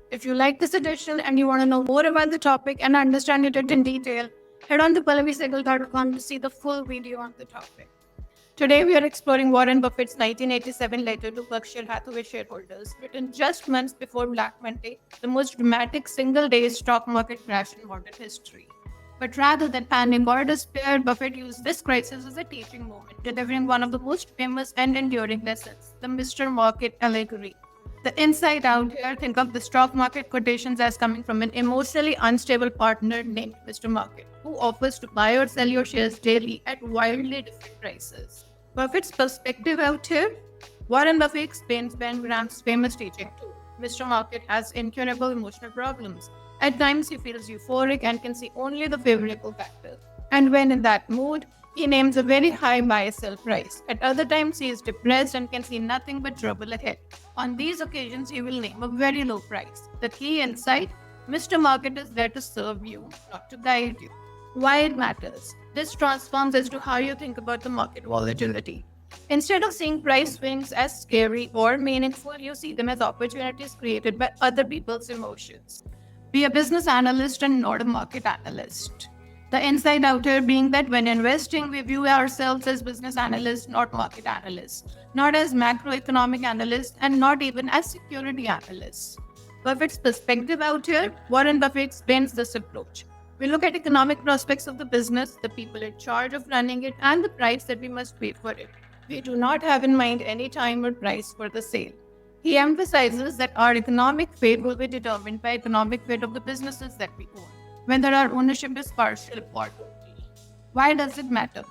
If you like this edition and you want to know more about the topic and understand it in detail, head on to pallavisegel.com to see the full video on the topic. Today, we are exploring Warren Buffett's 1987 letter to Berkshire Hathaway shareholders, written just months before Black Monday, the most dramatic single-day stock market crash in modern history. But rather than panic or despair, Buffett used this crisis as a teaching moment, delivering one of the most famous and enduring lessons, the Mr. Market allegory. The inside out here, think of the stock market quotations as coming from an emotionally unstable partner named Mr. Market, who offers to buy or sell your shares daily at wildly different prices. Buffett's perspective out here, Warren Buffett explains Ben Graham's famous teaching too. Mr. Market has incurable emotional problems. At times, he feels euphoric and can see only the favorable factors. And when in that mood, he names a very high buy-sell price. At other times, he is depressed and can see nothing but trouble ahead. On these occasions, he will name a very low price. The key insight, Mr. Market is there to serve you, not to guide you. Why it matters. This transforms as to how you think about the market volatility. Instead of seeing price swings as scary or meaningful, you see them as opportunities created by other people's emotions. Be a business analyst and not a market analyst. The inside out here being that when investing, we view ourselves as business analysts, not market analysts, not as macroeconomic analysts, and not even as security analysts. Buffett's perspective out here, Warren Buffett explains this approach. We look at economic prospects of the business, the people in charge of running it, and the price that we must pay for it. We do not have in mind any time or price for the sale. He emphasizes that our economic fate will be determined by economic fate of the businesses that we own, whether our ownership is partial or total. Why does it matter?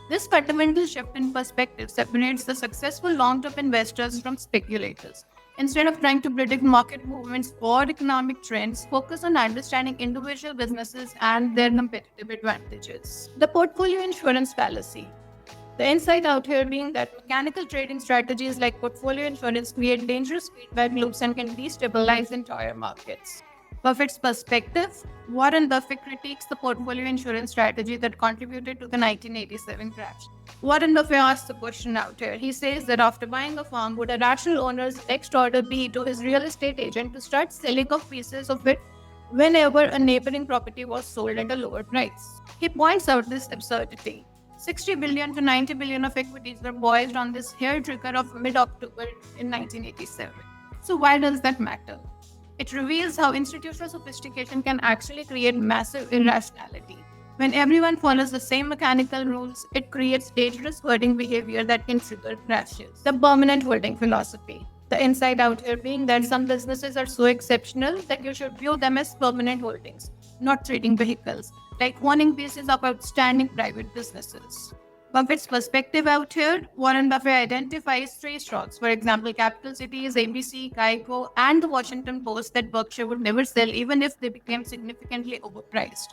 This fundamental shift in perspective separates the successful long-term investors from speculators. Instead of trying to predict market movements or economic trends, focus on understanding individual businesses and their competitive advantages. The portfolio insurance fallacy. The insight out here being that mechanical trading strategies like portfolio insurance create dangerous feedback loops and can destabilize entire markets. Buffett's perspective, Warren Buffett critiques the portfolio insurance strategy that contributed to the 1987 crash. Warren Buffett asks the question out here. He says that after buying a farm, would a rational owner's next order be to his real estate agent to start selling off pieces of it whenever a neighboring property was sold at a lower price? He points out this absurdity. 60 billion to 90 billion of equities were poised on this hair trigger of mid-October in 1987. So why does that matter? It reveals how institutional sophistication can actually create massive irrationality. When everyone follows the same mechanical rules, it creates dangerous hoarding behavior that can trigger crashes. The permanent holding philosophy. The insight out here being that some businesses are so exceptional that you should view them as permanent holdings, not trading vehicles, like owning pieces of outstanding private businesses. Buffett's perspective out here, Warren Buffett identifies three stocks, for example, Capital Cities, ABC, Geico, and the Washington Post that Berkshire would never sell even if they became significantly overpriced.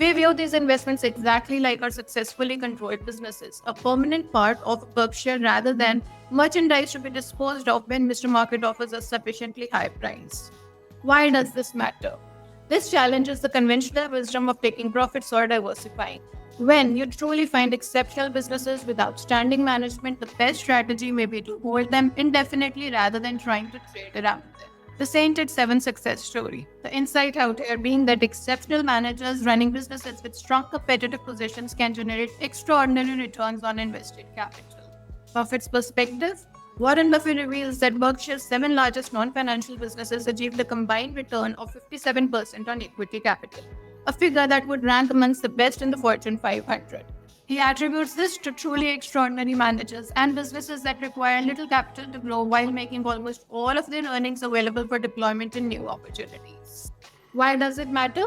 We view these investments exactly like our successfully controlled businesses, a permanent part of Berkshire rather than merchandise to be disposed of when Mr. Market offers a sufficiently high price. Why does this matter? This challenges the conventional wisdom of taking profits or diversifying. When you truly find exceptional businesses with outstanding management, the best strategy may be to hold them indefinitely rather than trying to trade around them. The Sainted Seven success story. The insight out here being that exceptional managers running businesses with strong competitive positions can generate extraordinary returns on invested capital. Buffett's perspective. Warren Buffett reveals that Berkshire's seven largest non-financial businesses achieved a combined return of 57% on equity capital, a figure that would rank amongst the best in the Fortune 500. He attributes this to truly extraordinary managers and businesses that require little capital to grow while making almost all of their earnings available for deployment in new opportunities. Why does it matter?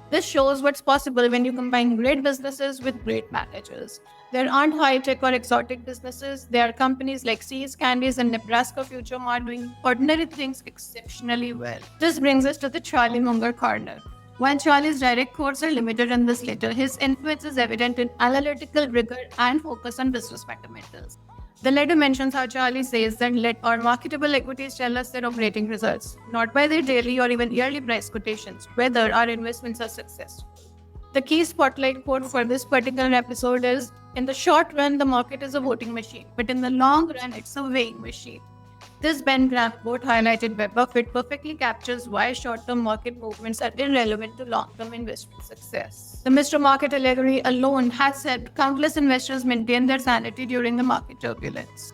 This shows what's possible when you combine great businesses with great managers. There aren't high-tech or exotic businesses. There are companies like See's Candies and Nebraska Future Mart doing ordinary things exceptionally well. This brings us to the Charlie Munger corner. While Charlie's direct quotes are limited in this letter, his influence is evident in analytical rigor and focus on business fundamentals. The letter mentions how Charlie says that let our marketable equities tell us their operating results, not by their daily or even yearly price quotations, whether our investments are successful. The key spotlight quote for this particular episode is, in the short run, the market is a voting machine, but in the long run, it's a weighing machine. This Ben Graham quote highlighted by Buffett perfectly captures why short-term market movements are irrelevant to long-term investment success. The Mr. Market allegory alone has helped countless investors maintain their sanity during the market turbulence.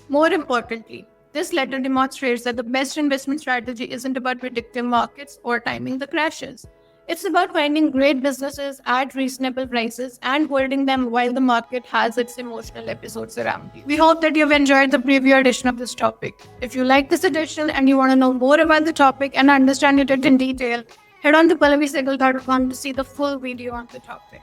More importantly, this letter demonstrates that the best investment strategy isn't about predicting markets or timing the crashes. It's about finding great businesses at reasonable prices and holding them while the market has its emotional episodes around you. We hope that you've enjoyed the preview edition of this topic. If you like this edition and you want to know more about the topic and understand it in detail, head on to PallaviSegal.com to see the full video on the topic.